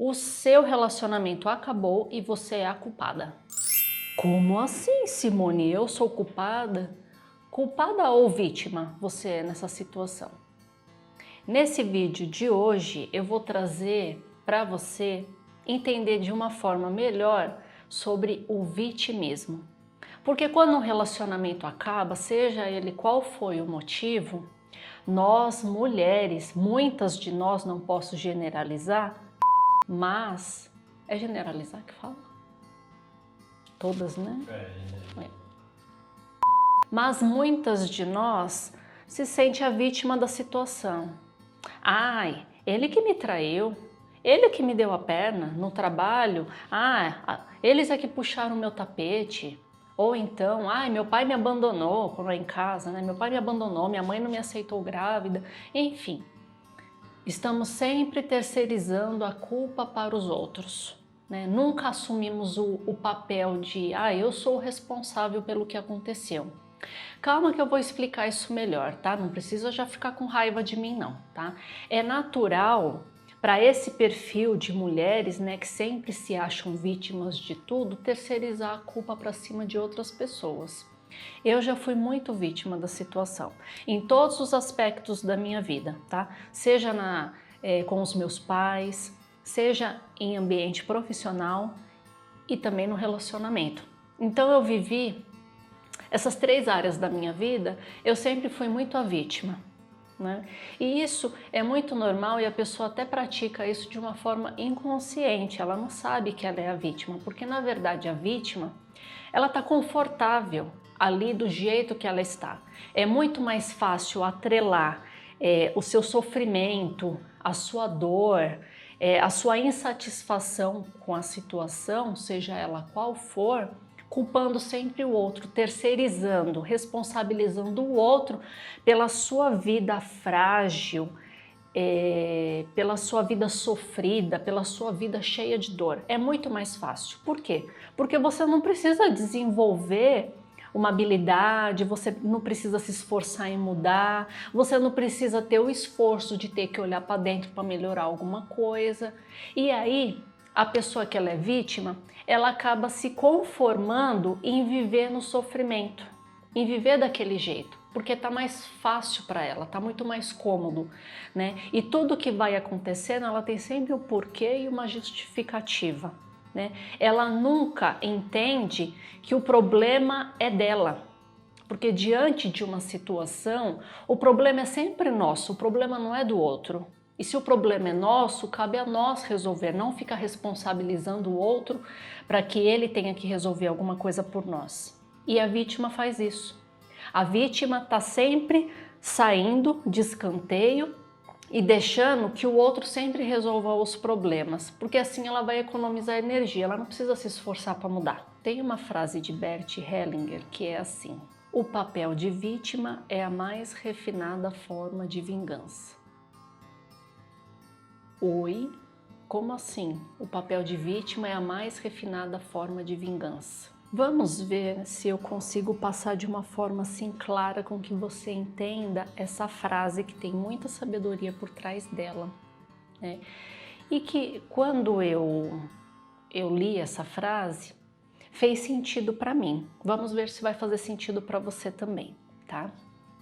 O seu relacionamento acabou e você é a culpada. Como assim, Simone? Eu sou culpada? Culpada ou vítima você é nessa situação? Nesse vídeo de hoje eu vou trazer para você entender de uma forma melhor sobre o vitimismo. Porque quando um relacionamento acaba, seja ele qual foi o motivo, nós mulheres, muitas de nós, não posso generalizar, mas é generalizar que fala? Todas, né? É. Mas muitas de nós se sente a vítima da situação. Ai, ele que me traiu, ele que me deu a perna no trabalho, eles é que puxaram o meu tapete. Ou então, ai, meu pai me abandonou quando eu em casa, né? Meu pai me abandonou, minha mãe não me aceitou grávida, enfim. Estamos sempre terceirizando a culpa para os outros, né? Nunca assumimos o papel de, eu sou o responsável pelo que aconteceu. Calma que eu vou explicar isso melhor, tá? Não precisa já ficar com raiva de mim não, tá? É natural para esse perfil de mulheres, né, que sempre se acham vítimas de tudo, terceirizar a culpa para cima de outras pessoas. Eu já fui muito vítima da situação, em todos os aspectos da minha vida, tá? Seja com os meus pais, seja em ambiente profissional e também no relacionamento. Então eu vivi essas três áreas da minha vida, eu sempre fui muito a vítima, né? E isso é muito normal e a pessoa até pratica isso de uma forma inconsciente, ela não sabe que ela é a vítima, porque na verdade a vítima, ela está confortável ali do jeito que ela está. É muito mais fácil atrelar o seu sofrimento, a sua dor, a sua insatisfação com a situação, seja ela qual for, culpando sempre o outro, terceirizando, responsabilizando o outro pela sua vida frágil, pela sua vida sofrida, pela sua vida cheia de dor. É muito mais fácil. Por quê? Porque você não precisa desenvolver uma habilidade, você não precisa se esforçar em mudar, você não precisa ter o esforço de ter que olhar para dentro para melhorar alguma coisa. E aí, a pessoa que ela é vítima, ela acaba se conformando em viver no sofrimento, em viver daquele jeito, porque tá mais fácil para ela, tá muito mais cômodo, né? E tudo que vai acontecendo, ela tem sempre um porquê e uma justificativa, né? Ela nunca entende que o problema é dela, porque diante de uma situação, o problema é sempre nosso, o problema não é do outro. E se o problema é nosso, cabe a nós resolver, não ficar responsabilizando o outro para que ele tenha que resolver alguma coisa por nós. E a vítima faz isso. A vítima está sempre saindo de escanteio e deixando que o outro sempre resolva os problemas, porque assim ela vai economizar energia, ela não precisa se esforçar para mudar. Tem uma frase de Bert Hellinger que é assim: o papel de vítima é a mais refinada forma de vingança. Oi? Como assim? O papel de vítima é a mais refinada forma de vingança. Vamos ver se eu consigo passar de uma forma assim clara com que você entenda essa frase que tem muita sabedoria por trás dela, né? E que quando eu li essa frase, fez sentido para mim. Vamos ver se vai fazer sentido para você também, tá?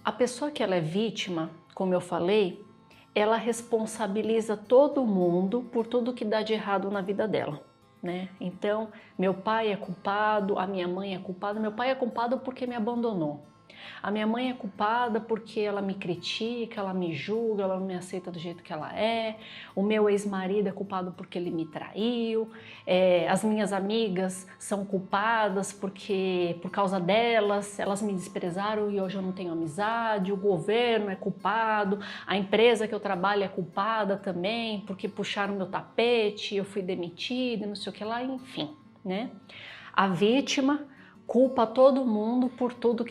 A pessoa que ela é vítima, como eu falei, ela responsabiliza todo mundo por tudo que dá de errado na vida dela, né? Então, meu pai é culpado, a minha mãe é culpada. Meu pai é culpado porque me abandonou. A minha mãe é culpada porque ela me critica, ela me julga, ela não me aceita do jeito que ela é. O meu ex-marido é culpado porque ele me traiu. As minhas amigas são culpadas porque, por causa delas, elas me desprezaram e hoje eu não tenho amizade. O governo é culpado, a empresa que eu trabalho é culpada também porque puxaram meu tapete, eu fui demitida, não sei o que lá, enfim, né? A vítima culpa todo mundo por tudo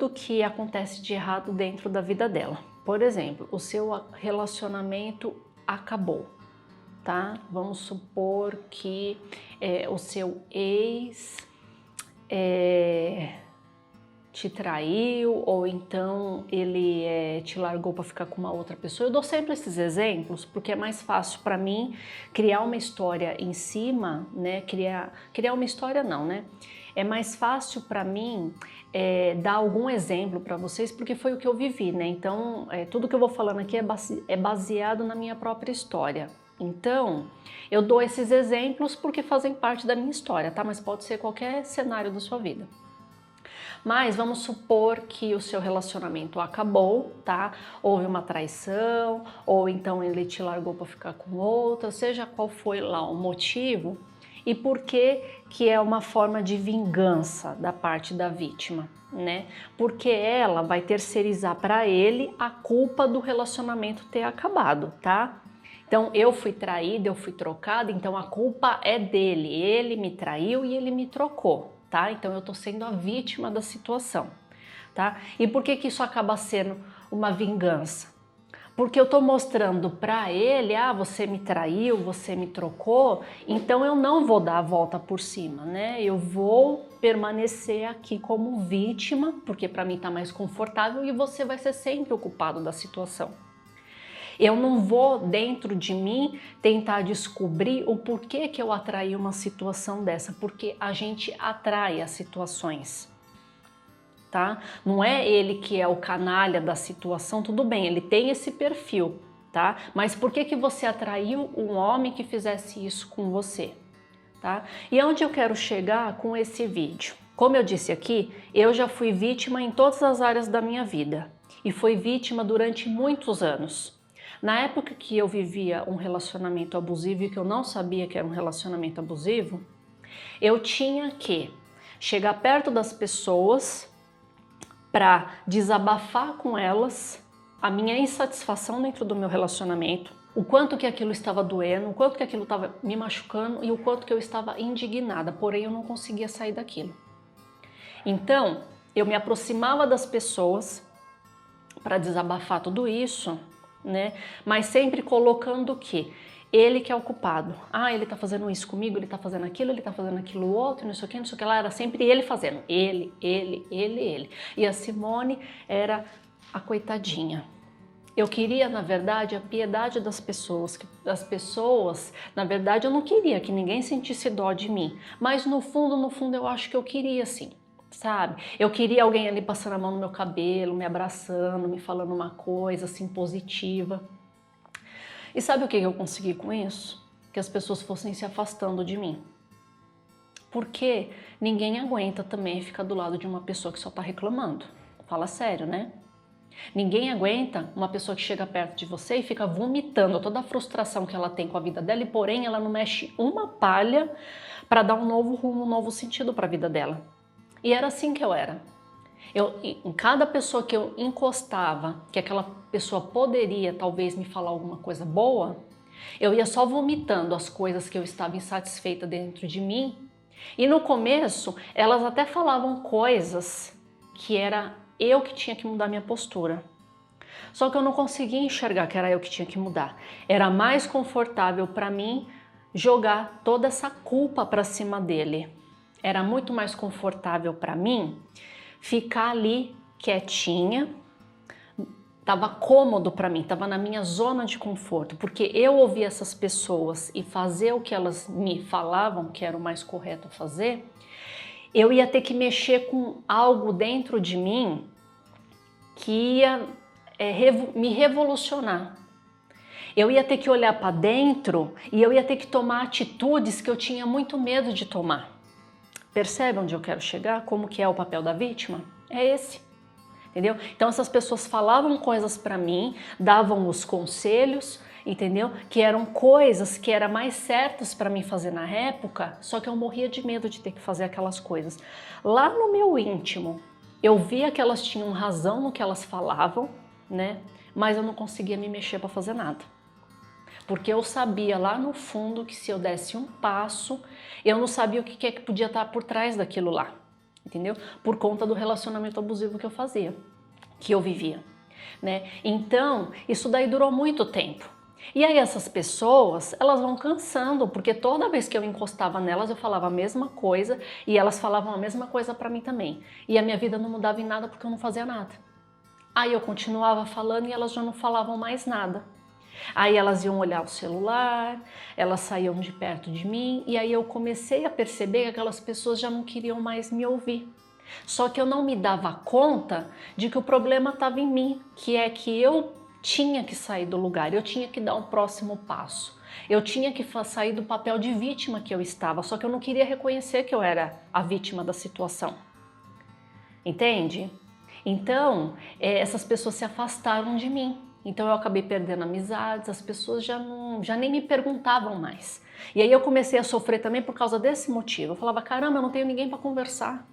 que acontece de errado dentro da vida dela. Por exemplo, o seu relacionamento acabou, tá? Vamos supor que o seu ex te traiu, ou então ele te largou para ficar com uma outra pessoa. Eu dou sempre esses exemplos porque é mais fácil para mim criar uma história em cima, né? Criar uma história não, né? É mais fácil para mim dar algum exemplo para vocês porque foi o que eu vivi, né? Então, tudo que eu vou falando aqui é baseado na minha própria história. Então, eu dou esses exemplos porque fazem parte da minha história, tá? Mas pode ser qualquer cenário da sua vida. Mas vamos supor que o seu relacionamento acabou, tá? Houve uma traição, ou então ele te largou para ficar com outra, seja qual foi lá o motivo, e por que é uma forma de vingança da parte da vítima, né? Porque ela vai terceirizar para ele a culpa do relacionamento ter acabado, tá? Então eu fui traída, eu fui trocada, então a culpa é dele, ele me traiu e ele me trocou, tá? Então eu tô sendo a vítima da situação, tá? E por que isso acaba sendo uma vingança? Porque eu tô mostrando para ele, você me traiu, você me trocou, então eu não vou dar a volta por cima, né? Eu vou permanecer aqui como vítima, porque para mim tá mais confortável e você vai ser sempre o culpado da situação. Eu não vou dentro de mim tentar descobrir o porquê que eu atraí uma situação dessa, porque a gente atrai as situações, tá? Não é ele que é o canalha da situação, tudo bem, ele tem esse perfil, tá? Mas por que você atraiu um homem que fizesse isso com você, tá? E aonde eu quero chegar com esse vídeo? Como eu disse aqui, eu já fui vítima em todas as áreas da minha vida e fui vítima durante muitos anos. Na época que eu vivia um relacionamento abusivo e que eu não sabia que era um relacionamento abusivo, eu tinha que chegar perto das pessoas para desabafar com elas a minha insatisfação dentro do meu relacionamento, o quanto que aquilo estava doendo, o quanto que aquilo estava me machucando e o quanto que eu estava indignada, porém eu não conseguia sair daquilo. Então, eu me aproximava das pessoas para desabafar tudo isso, né? Mas sempre colocando o quê? Ele que é o culpado. Ele tá fazendo isso comigo, ele tá fazendo aquilo, ele tá fazendo aquilo outro, não sei o que, não sei o que lá. Era sempre ele fazendo. Ele. E a Simone era a coitadinha. Eu queria, na verdade, a piedade das pessoas. Na verdade, eu não queria que ninguém sentisse dó de mim. Mas no fundo, eu acho que eu queria sim. Sabe? Eu queria alguém ali passando a mão no meu cabelo, me abraçando, me falando uma coisa assim positiva. E sabe o que eu consegui com isso? Que as pessoas fossem se afastando de mim. Porque ninguém aguenta também ficar do lado de uma pessoa que só tá reclamando. Fala sério, né? Ninguém aguenta uma pessoa que chega perto de você e fica vomitando toda a frustração que ela tem com a vida dela e porém ela não mexe uma palha para dar um novo rumo, um novo sentido para a vida dela. E era assim que eu era. Em cada pessoa que eu encostava, que aquela pessoa poderia talvez me falar alguma coisa boa, eu ia só vomitando as coisas que eu estava insatisfeita dentro de mim. E no começo, elas até falavam coisas que era eu que tinha que mudar minha postura. Só que eu não conseguia enxergar que era eu que tinha que mudar. Era mais confortável para mim jogar toda essa culpa para cima dele. Era muito mais confortável para mim ficar ali quietinha, estava cômodo para mim, estava na minha zona de conforto, porque eu ouvia essas pessoas e fazer o que elas me falavam que era o mais correto a fazer, eu ia ter que mexer com algo dentro de mim que ia me revolucionar. Eu ia ter que olhar para dentro e eu ia ter que tomar atitudes que eu tinha muito medo de tomar. Percebe onde eu quero chegar? Como que é o papel da vítima? É esse, entendeu? Então essas pessoas falavam coisas para mim, davam os conselhos, entendeu? Que eram coisas que eram mais certas para mim fazer na época, só que eu morria de medo de ter que fazer aquelas coisas. Lá no meu íntimo, eu via que elas tinham razão no que elas falavam, né? Mas eu não conseguia me mexer para fazer nada. Porque eu sabia lá no fundo que se eu desse um passo, eu não sabia o que é que podia estar por trás daquilo lá, entendeu? Por conta do relacionamento abusivo que eu fazia, que eu vivia, né? Então, isso daí durou muito tempo. E aí essas pessoas, elas vão cansando, porque toda vez que eu encostava nelas, eu falava a mesma coisa e elas falavam a mesma coisa para mim também. E a minha vida não mudava em nada porque eu não fazia nada. Aí eu continuava falando e elas já não falavam mais nada. Aí elas iam olhar o celular, elas saíam de perto de mim e aí eu comecei a perceber que aquelas pessoas já não queriam mais me ouvir. Só que eu não me dava conta de que o problema estava em mim, que é que eu tinha que sair do lugar, eu tinha que dar um próximo passo. Eu tinha que sair do papel de vítima que eu estava, só que eu não queria reconhecer que eu era a vítima da situação. Entende? Então, essas pessoas se afastaram de mim. Então eu acabei perdendo amizades, as pessoas já nem me perguntavam mais. E aí eu comecei a sofrer também por causa desse motivo. Eu falava, caramba, eu não tenho ninguém para conversar.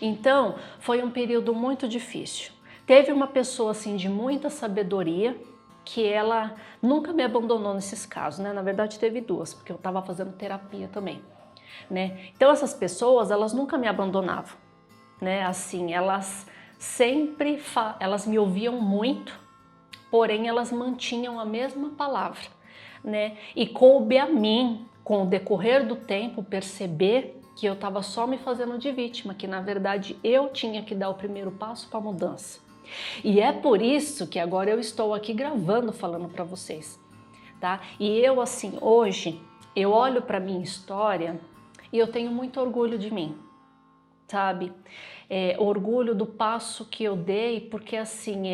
Então, foi um período muito difícil. Teve uma pessoa assim de muita sabedoria que ela nunca me abandonou nesses casos, né? Na verdade teve duas, porque eu estava fazendo terapia também, né? Então essas pessoas, elas nunca me abandonavam, né? Assim, elas sempre elas me ouviam muito, porém elas mantinham a mesma palavra, né? E coube a mim, com o decorrer do tempo, perceber que eu estava só me fazendo de vítima, que na verdade eu tinha que dar o primeiro passo para a mudança. E é por isso que agora eu estou aqui gravando, falando para vocês, tá? E eu assim, hoje, eu olho para minha história e eu tenho muito orgulho de mim, sabe? Orgulho do passo que eu dei, porque assim,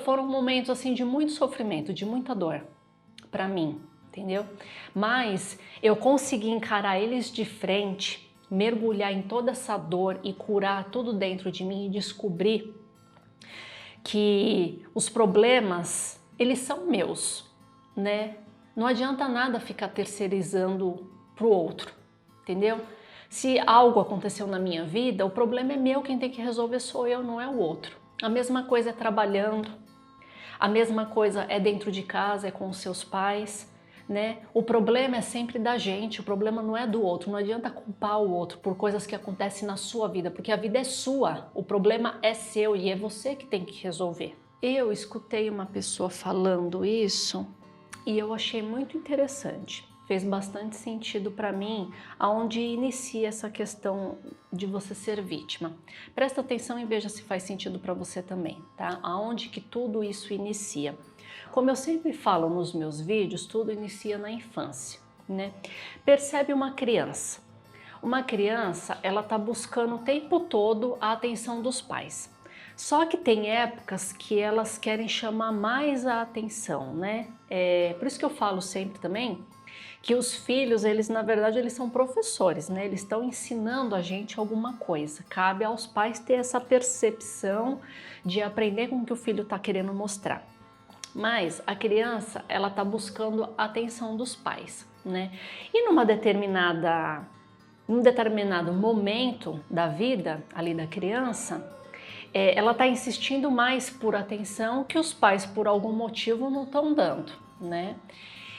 foram momentos assim de muito sofrimento, de muita dor para mim, entendeu? Mas eu consegui encarar eles de frente, mergulhar em toda essa dor e curar tudo dentro de mim e descobrir que os problemas, eles são meus, né? Não adianta nada ficar terceirizando pro outro, entendeu? Se algo aconteceu na minha vida, o problema é meu, quem tem que resolver sou eu, não é o outro. A mesma coisa é trabalhando, a mesma coisa é dentro de casa, é com os seus pais, né? O problema é sempre da gente, o problema não é do outro. Não adianta culpar o outro por coisas que acontecem na sua vida, porque a vida é sua, o problema é seu e é você que tem que resolver. Eu escutei uma pessoa falando isso e eu achei muito interessante. Fez bastante sentido para mim aonde inicia essa questão de você ser vítima. Presta atenção e veja se faz sentido para você também, tá? Aonde que tudo isso inicia. Como eu sempre falo nos meus vídeos, tudo inicia na infância, né? Percebe uma criança. Uma criança, ela tá buscando o tempo todo a atenção dos pais. Só que tem épocas que elas querem chamar mais a atenção, né? Por isso que eu falo sempre também que os filhos, eles na verdade, eles são professores, né? Eles estão ensinando a gente alguma coisa. Cabe aos pais ter essa percepção de aprender com o que o filho está querendo mostrar. Mas a criança, ela está buscando a atenção dos pais, né? E num determinado momento da vida ali da criança, ela está insistindo mais por atenção que os pais, por algum motivo, não estão dando, né?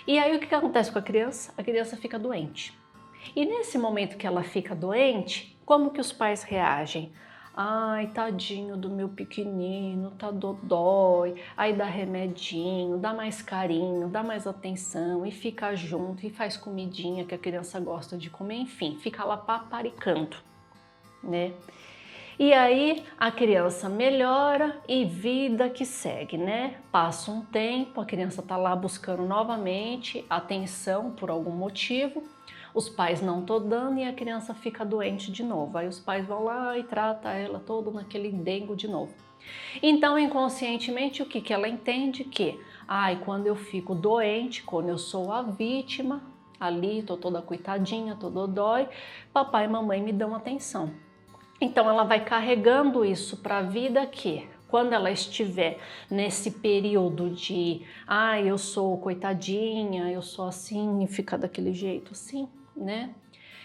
E aí o que acontece com a criança? A criança fica doente. E nesse momento que ela fica doente, como que os pais reagem? Ai, tadinho do meu pequenino, tá dodói. Aí dá remedinho, dá mais carinho, dá mais atenção e fica junto e faz comidinha que a criança gosta de comer, enfim, fica lá paparicando, né? E aí a criança melhora e vida que segue, né? Passa um tempo, a criança tá lá buscando novamente atenção por algum motivo, os pais não estão dando e a criança fica doente de novo. Aí os pais vão lá e tratam ela toda naquele dengo de novo. Então, inconscientemente, o que ela entende? Que, quando eu fico doente, quando eu sou a vítima, ali tô toda coitadinha, tô dodói, papai e mamãe me dão atenção. Então ela vai carregando isso para a vida que, quando ela estiver nesse período de eu sou coitadinha, eu sou assim e fica daquele jeito assim, né?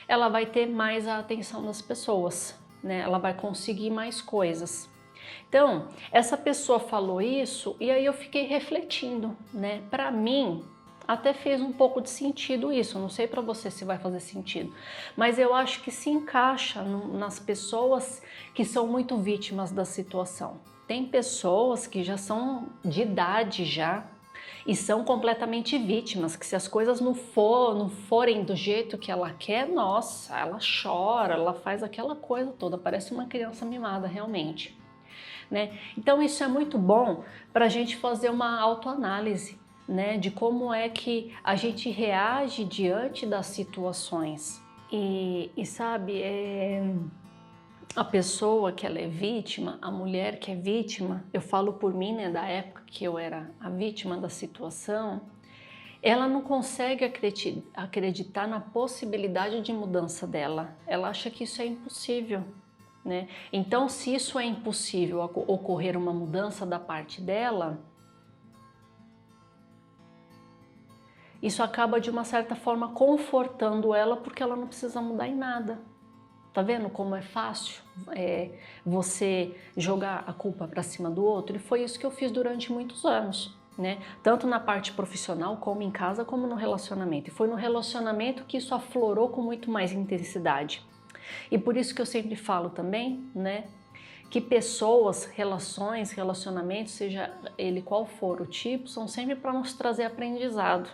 Ela vai ter mais a atenção das pessoas, né? Ela vai conseguir mais coisas. Então, essa pessoa falou isso e aí eu fiquei refletindo, né? Para mim, até fez um pouco de sentido isso, não sei para você se vai fazer sentido, mas eu acho que se encaixa nas pessoas que são muito vítimas da situação, Tem pessoas que já são de idade já e são completamente vítimas, que se as coisas não forem do jeito que ela quer, nossa, ela chora, ela faz aquela coisa toda, parece uma criança mimada realmente, né? Então isso é muito bom para a gente fazer uma autoanálise, né, de como é que a gente reage diante das situações. E sabe, a pessoa que ela é vítima, a mulher que é vítima, eu falo por mim, né, da época que eu era a vítima da situação, ela não consegue acreditar na possibilidade de mudança dela. Ela acha que isso é impossível, né? Então, se isso é impossível ocorrer uma mudança da parte dela, isso acaba de uma certa forma confortando ela, porque ela não precisa mudar em nada. Tá vendo como é fácil você jogar a culpa para cima do outro? E foi isso que eu fiz durante muitos anos, né? Tanto na parte profissional, como em casa, como no relacionamento. E foi no relacionamento que isso aflorou com muito mais intensidade. E por isso que eu sempre falo também, né, que pessoas, relações, relacionamentos, seja ele qual for o tipo, são sempre para nos trazer aprendizado.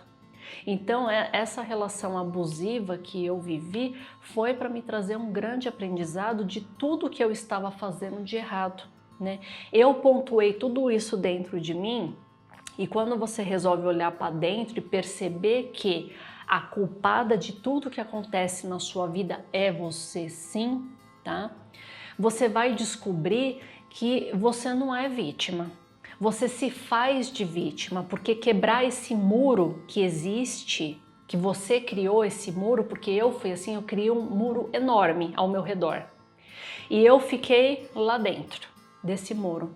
Então, essa relação abusiva que eu vivi foi para me trazer um grande aprendizado de tudo que eu estava fazendo de errado, né? Eu pontuei tudo isso dentro de mim, e quando você resolve olhar para dentro e perceber que a culpada de tudo que acontece na sua vida é você, sim, tá? Você vai descobrir que você não é vítima. Você se faz de vítima, porque quebrar esse muro que existe, que você criou esse muro, porque eu fui assim, eu criei um muro enorme ao meu redor. E eu fiquei lá dentro desse muro.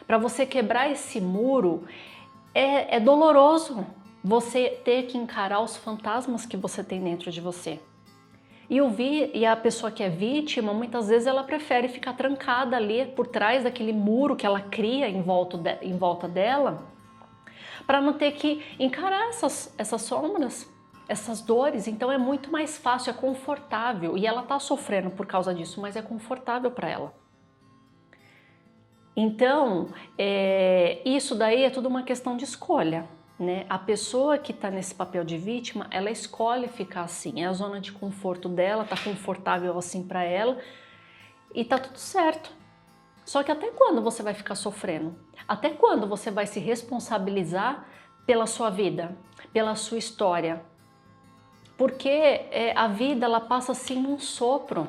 Para você quebrar esse muro, é doloroso você ter que encarar os fantasmas que você tem dentro de você. E a pessoa que é vítima, muitas vezes ela prefere ficar trancada ali por trás daquele muro que ela cria em volta dela, para não ter que encarar essas sombras, essas dores. Então é muito mais fácil, é confortável. E ela está sofrendo por causa disso, mas é confortável para ela. Então, isso daí é tudo uma questão de escolha, né? A pessoa que está nesse papel de vítima, ela escolhe ficar assim, é a zona de conforto dela, tá confortável assim para ela e tá tudo certo. Só que até quando você vai ficar sofrendo? Até quando você vai se responsabilizar pela sua vida, pela sua história? Porque a vida, ela passa assim num sopro,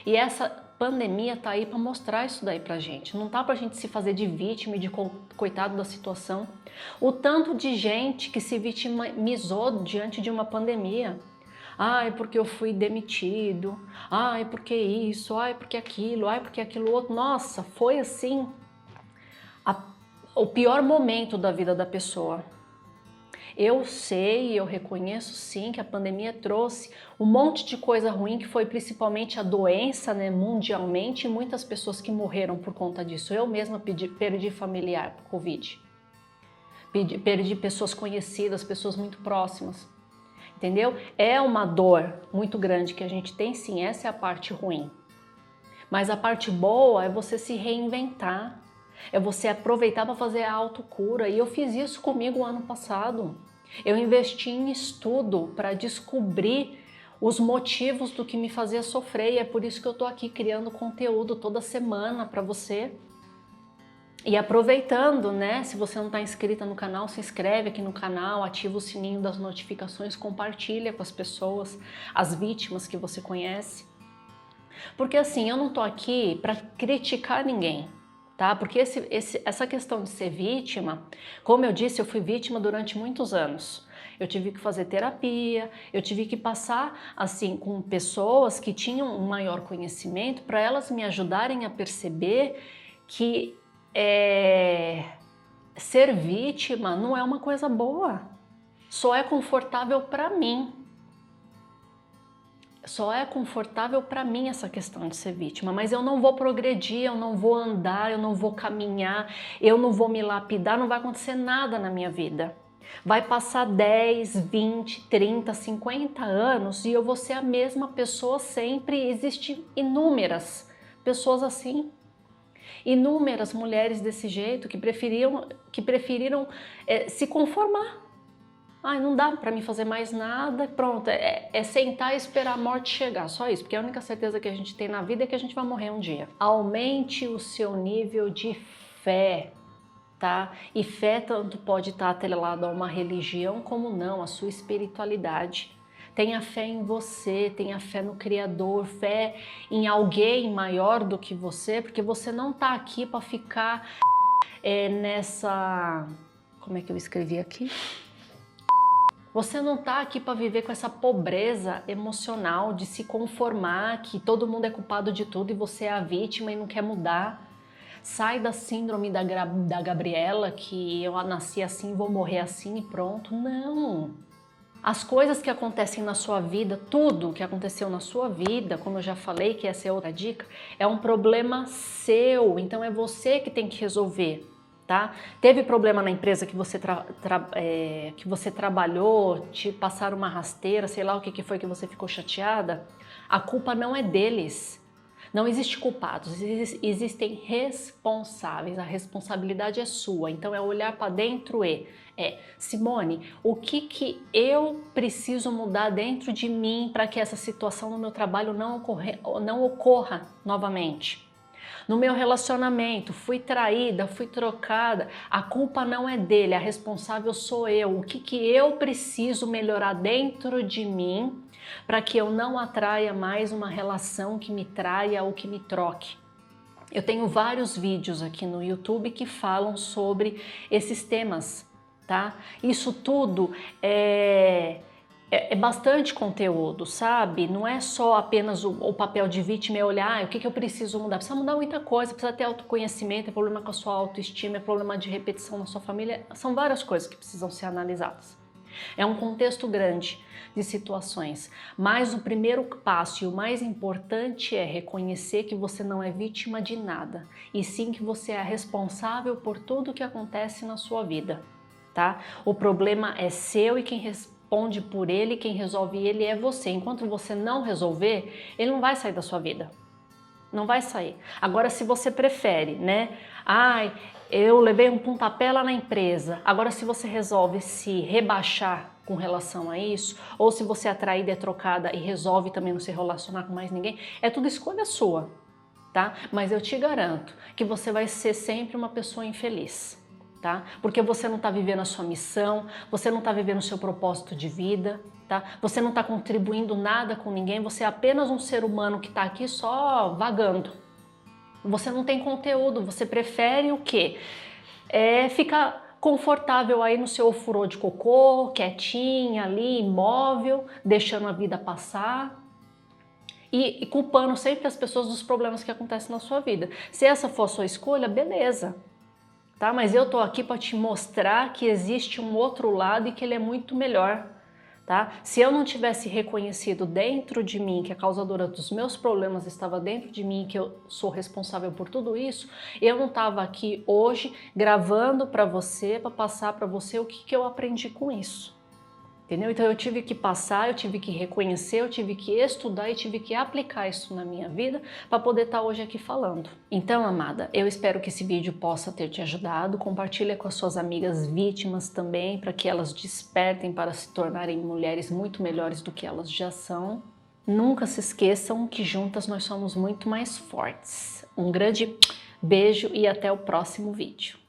e essa pandemia tá aí para mostrar isso daí pra gente. Não tá pra gente se fazer de vítima e de coitado da situação. O tanto de gente que se vitimizou diante de uma pandemia. Ai, porque eu fui demitido. Ai, porque isso. Ai, porque aquilo. Ai, porque aquilo outro. Nossa, foi assim o pior momento da vida da pessoa. Eu sei, eu reconheço sim que a pandemia trouxe um monte de coisa ruim, que foi principalmente a doença, né, mundialmente, e muitas pessoas que morreram por conta disso. Eu mesma perdi familiar por Covid. Perdi pessoas conhecidas, pessoas muito próximas. Entendeu? É uma dor muito grande que a gente tem, sim, essa é a parte ruim. Mas a parte boa é você se reinventar. É você aproveitar para fazer a autocura. E eu fiz isso comigo ano passado. Eu investi em estudo para descobrir os motivos do que me fazia sofrer. E é por isso que eu estou aqui criando conteúdo toda semana para você. E aproveitando, né? Se você não está inscrita no canal, se inscreve aqui no canal, ativa o sininho das notificações, compartilha com as pessoas, as vítimas que você conhece. Porque assim, eu não estou aqui para criticar ninguém. Tá? Porque essa questão de ser vítima, como eu disse, eu fui vítima durante muitos anos. Eu tive que fazer terapia, eu tive que passar assim com pessoas que tinham um maior conhecimento para elas me ajudarem a perceber que ser vítima não é uma coisa boa. Só é confortável para mim. Só é confortável para mim essa questão de ser vítima, mas eu não vou progredir, eu não vou andar, eu não vou caminhar, eu não vou me lapidar, não vai acontecer nada na minha vida. Vai passar 10, 20, 30, 50 anos e eu vou ser a mesma pessoa sempre. Existem inúmeras pessoas assim. inúmeras mulheres desse jeito que preferiram se conformar. Ai, não dá para mim fazer mais nada, pronto, é sentar e esperar a morte chegar, só isso, porque a única certeza que a gente tem na vida é que a gente vai morrer um dia. Aumente o seu nível de fé, tá? E fé tanto pode estar atrelado a uma religião como não, a sua espiritualidade. Tenha fé em você, tenha fé no Criador, fé em alguém maior do que você, porque você não tá aqui para ficar nessa... Como é que eu escrevi aqui? Você não está aqui para viver com essa pobreza emocional de se conformar que todo mundo é culpado de tudo e você é a vítima e não quer mudar. Sai da síndrome da Gabriela, que eu nasci assim, vou morrer assim e pronto. Não! As coisas que acontecem na sua vida, tudo que aconteceu na sua vida, como eu já falei, que essa é outra dica, é um problema seu, então é você que tem que resolver. Tá? Teve problema na empresa que você trabalhou, te passaram uma rasteira, sei lá o que foi que você ficou chateada, a culpa não é deles. Não existe culpados, existem responsáveis, a responsabilidade é sua. Então é olhar para dentro Simone, o que eu preciso mudar dentro de mim para que essa situação no meu trabalho não ocorra novamente? No meu relacionamento, fui traída, fui trocada, a culpa não é dele, a responsável sou eu. O que eu preciso melhorar dentro de mim para que eu não atraia mais uma relação que me traia ou que me troque? Eu tenho vários vídeos aqui no YouTube que falam sobre esses temas, tá? Isso tudo é bastante conteúdo, sabe? Não é só apenas o papel de vítima, é olhar o que eu preciso mudar. Precisa mudar muita coisa, precisa ter autoconhecimento, é problema com a sua autoestima, é problema de repetição na sua família. São várias coisas que precisam ser analisadas. É um contexto grande de situações, mas o primeiro passo e o mais importante é reconhecer que você não é vítima de nada, e sim que você é responsável por tudo que acontece na sua vida, tá? O problema é seu e quem responde por ele, quem resolve ele é você. Enquanto você não resolver, ele não vai sair da sua vida. Não vai sair. Agora, se você prefere, né? Ai, eu levei um pontapé lá na empresa. Agora, se você resolve se rebaixar com relação a isso, ou se você é atraída, é trocada e resolve também não se relacionar com mais ninguém, é tudo escolha sua, tá? Mas eu te garanto que você vai ser sempre uma pessoa infeliz. Tá? Porque você não está vivendo a sua missão, você não está vivendo o seu propósito de vida, tá? Você não está contribuindo nada com ninguém, você é apenas um ser humano que está aqui só vagando. Você não tem conteúdo, você prefere o quê? Ficar confortável aí no seu ofurô de cocô, quietinha ali, imóvel, deixando a vida passar. E culpando sempre as pessoas dos problemas que acontecem na sua vida. Se essa for a sua escolha, beleza. Tá? Mas eu tô aqui para te mostrar que existe um outro lado e que ele é muito melhor, tá? Se eu não tivesse reconhecido dentro de mim que a causadora dos meus problemas estava dentro de mim, que eu sou responsável por tudo isso, eu não estava aqui hoje gravando para você, para passar para você o que eu aprendi com isso. Entendeu? Então eu tive que passar, eu tive que reconhecer, eu tive que estudar e tive que aplicar isso na minha vida para poder estar hoje aqui falando. Então, amada, eu espero que esse vídeo possa ter te ajudado. Compartilha com as suas amigas vítimas também, para que elas despertem para se tornarem mulheres muito melhores do que elas já são. Nunca se esqueçam que juntas nós somos muito mais fortes. Um grande beijo e até o próximo vídeo.